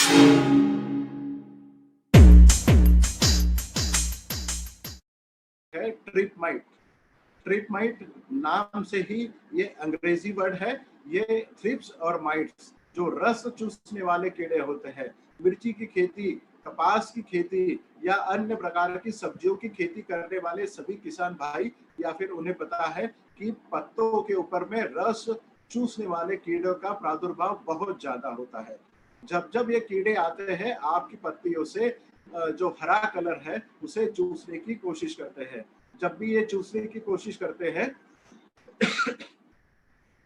है trip might. Trip might नाम से ही ये अंग्रेजी वर्ड है। ये थ्रिप्स और माइट्स जो रस चूसने वाले कीड़े होते हैं, मिर्ची की खेती, कपास की खेती या अन्य प्रकार की सब्जियों की खेती करने वाले सभी किसान भाई या फिर उन्हें पता है कि पत्तों के ऊपर में रस चूसने वाले कीड़ों का प्रादुर्भाव बहुत ज्यादा होता है। जब जब ये कीड़े आते हैं आपकी पत्तियों से जो हरा कलर है उसे चूसने की कोशिश करते हैं। जब भी ये चूसने की कोशिश करते हैं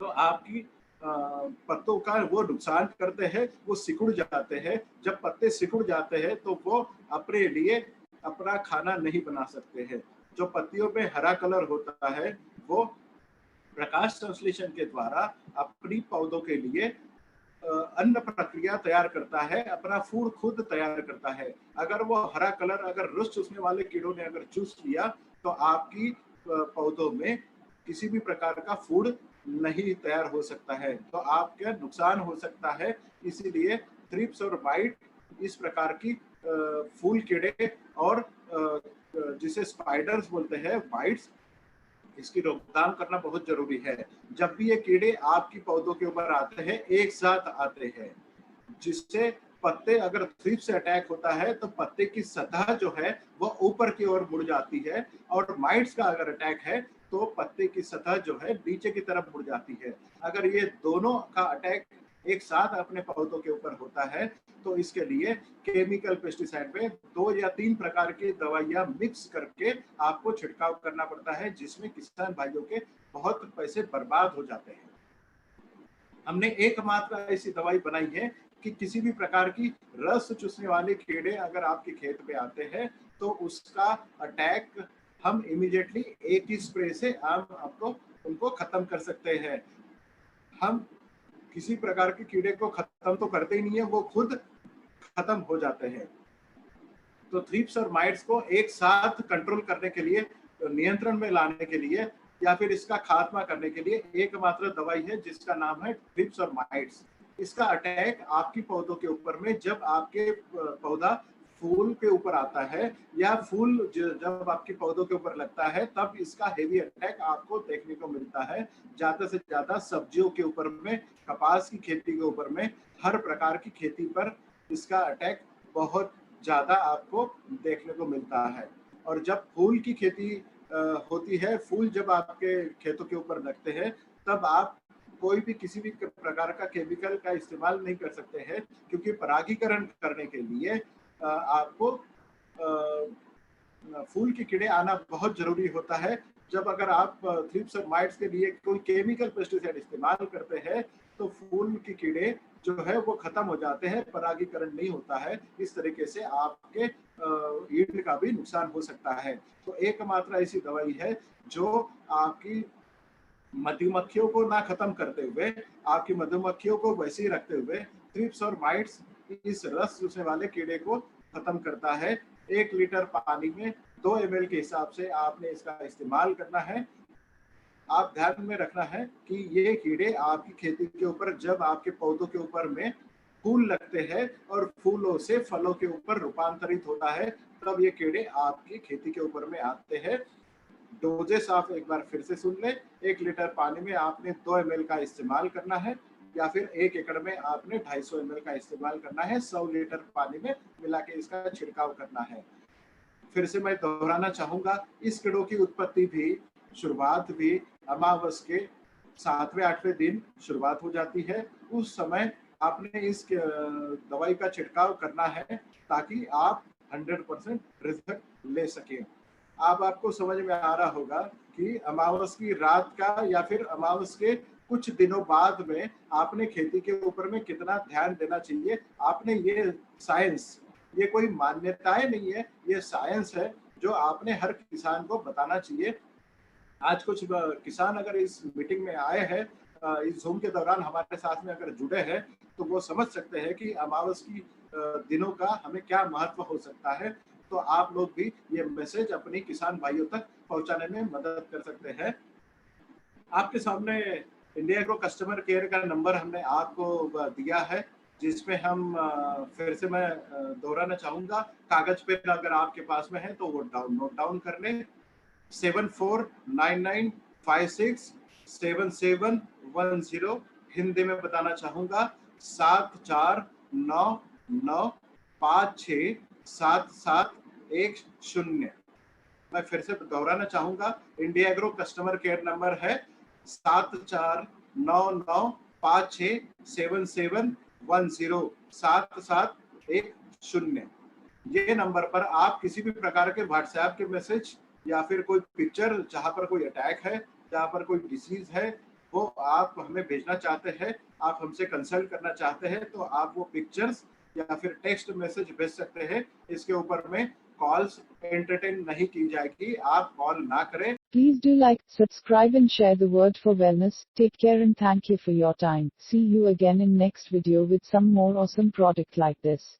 तो आपकी पत्तों का वो नुकसान करते हैं, वो सिकुड़ जाते हैं। जब पत्ते सिकुड़ जाते हैं तो वो अपने लिए अपना खाना नहीं बना सकते हैं। जो पत्तियों में हरा कलर होता है वो प्रकाश संश्लेषण के द्वारा अपनी पौधों के लिए अन्न प्रक्रिया तैयार करता है, अपना फूड खुद तैयार करता है। अगर वो हरा कलर अगर रस चूसने वाले कीड़ों ने अगर चूस लिया तो आपकी पौधों में किसी भी प्रकार का फूड नहीं तैयार हो सकता है, तो आपका नुकसान हो सकता है। इसीलिए थ्रिप्स और माइट इस प्रकार की फूल कीड़े और जिसे स्पाइडर्स बोलते हैं, माइट्स, इसकी रोकथाम करना बहुत जरूरी है। जब भी ये कीड़े आपकी पौधों के ऊपर आते हैं, एक साथ आते हैं, जिससे पत्ते अगर थ्रिप्स से अटैक होता है तो पत्ते की सतह जो है वो ऊपर की ओर मुड़ जाती है, और माइट्स का अगर अटैक है तो पत्ते की सतह जो है नीचे की तरफ मुड़ जाती है। अगर ये दोनों का अटैक एक साथ अपने पौधों के ऊपर होता है तो इसके लिए केमिकल पेस्टिसाइड में 2 या 3 प्रकार की दवाइयां मिक्स करके आपको छिड़काव करना पड़ता है, जिसमें किसान भाइयों के बहुत पैसे बर्बाद हो जाते हैं। हमने एकमात्र ऐसी दवाई बनाई है कि किसी भी प्रकार की रस चूसने वाले कीड़े अगर आपके खेत पे आते हैं तो उसका अटैक हम इमीडिएटली एक ही स्प्रे से हम आपको उनको खत्म कर सकते हैं। हम किसी प्रकार के कीड़े को खत्म तो करते ही नहीं है, वो खुद खत्म हो जाते हैं। तो थ्रिप्स और माइट्स को एक साथ कंट्रोल करने के लिए, नियंत्रण में लाने के लिए या फिर इसका खात्मा करने के लिए एकमात्र दवाई है जिसका नाम है थ्रिप्स और माइट्स। इसका अटैक आपकी पौधों के ऊपर में जब आपके पौधा फूल के ऊपर आता है या फूल जब आपके पौधों के ऊपर लगता है तब इसका हेवी अटैक आपको देखने को मिलता है। ज्यादा से ज्यादा सब्जियों के ऊपर में, कपास की खेती के ऊपर में, हर प्रकार की खेती पर इसका अटैक बहुत ज्यादा आपको देखने को मिलता है। और जब फूल की खेती होती है, फूल जब आपके खेतों के ऊपर लगते हैं तब आप कोई भी किसी भी प्रकार का केमिकल का इस्तेमाल नहीं कर सकते हैं, क्योंकि परागीकरण करने के लिए आपको फूल के कीड़े आना बहुत जरूरी होता है। जब अगर आप थ्रिप्स और माइट्स के लिए कोई केमिकल पेस्टिसाइड इस्तेमाल करते हैं तो फूल के कीड़े जो है वो खत्म हो जाते हैं, परागीकरण नहीं होता है। इस तरीके से आपके ईल्ड का भी नुकसान हो सकता है। तो एकमात्र ऐसी दवाई है जो आपकी मधुमक्खियों को ना खत्म करते हुए, आपकी मधुमक्खियों को वैसे ही रखते हुए थ्रिप्स और माइट्स इस रस चूसने वाले कीड़े को खत्म करता है। 1 लीटर पानी में 2 ml के हिसाब से आपने इसका इस्तेमाल करना है। आप ध्यान में रखना है कि ये कीड़े आपकी खेती के ऊपर, जब आपके पौधों के ऊपर में फूल लगते हैं और फूलों से फलों के ऊपर रूपांतरित होता है, तब ये कीड़े आपकी खेती के ऊपर में आते हैं। डोजेस आप एक बार फिर से सुन लें। 1 लीटर पानी में आपने 2 ml का इस्तेमाल करना है, या फिर 1 एकड़ में आपने 250 ml का इस्तेमाल करना है। 100 लीटर पानी में मिला के इसका छिड़काव करना है। फिर से मैं दोहराना चाहूंगा, इस कीड़ों की उत्पत्ति भी, शुरुआत भी अमावस के 7वें 8वें दिन शुरुआत हो जाती है। उस समय आपने इस दवाई का छिड़काव करना है ताकि आप 100% रिजल्ट ले सकें। अब आपको समझ में आ रहा होगा कि अमावस की रात का या फिर अमावस के कुछ दिनों बाद में आपने खेती के ऊपर में कितना ध्यान देना चाहिए। आपने ये साइंस, ये कोई मान्यताएं नहीं है, ये साइंस है जो आपने हर किसान को बताना चाहिए। आज कुछ किसान अगर इस मीटिंग में आए हैं, इस जूम के दौरान हमारे साथ में अगर जुड़े हैं, तो वो समझ सकते हैं कि अमावस की दिनों का हमें क्या महत्व हो सकता है। तो आप लोग भी ये मैसेज अपनी किसान भाइयों तक पहुंचाने में मदद कर सकते हैं। आपके सामने इंडिया एग्रो कस्टमर केयर का नंबर हमने आपको दिया है। जिसमें हम फिर से मैं दोहराना चाहूँगा, कागज़ पेन अगर आपके पास में है तो वो नोट डाउन कर लें। 7499567710। हिंदी में बताना चाहूँगा 7499567710। मैं फिर से दोहराना चाहूँगा, India agro customer care number है 7499567710 ये नंबर पर आप किसी भी प्रकार के व्हाट्सएप के मैसेज या फिर कोई पिक्चर जहाँ पर कोई अटैक है, जहाँ पर कोई डिसीज है, वो आप हमें भेजना चाहते हैं, आप हमसे कंसल्ट करना चाहते हैं, तो आप वो पिक्चर्स या फिर टेक्स्ट मैसेज भेज सकते हैं। इसके ऊपर में कॉल्स एंटरटेन नहीं की जाएगी, आप कॉल ना करें। Please do like, subscribe and share the word for wellness. Take care and thank you for your time. See you again in next video with some more awesome product like this.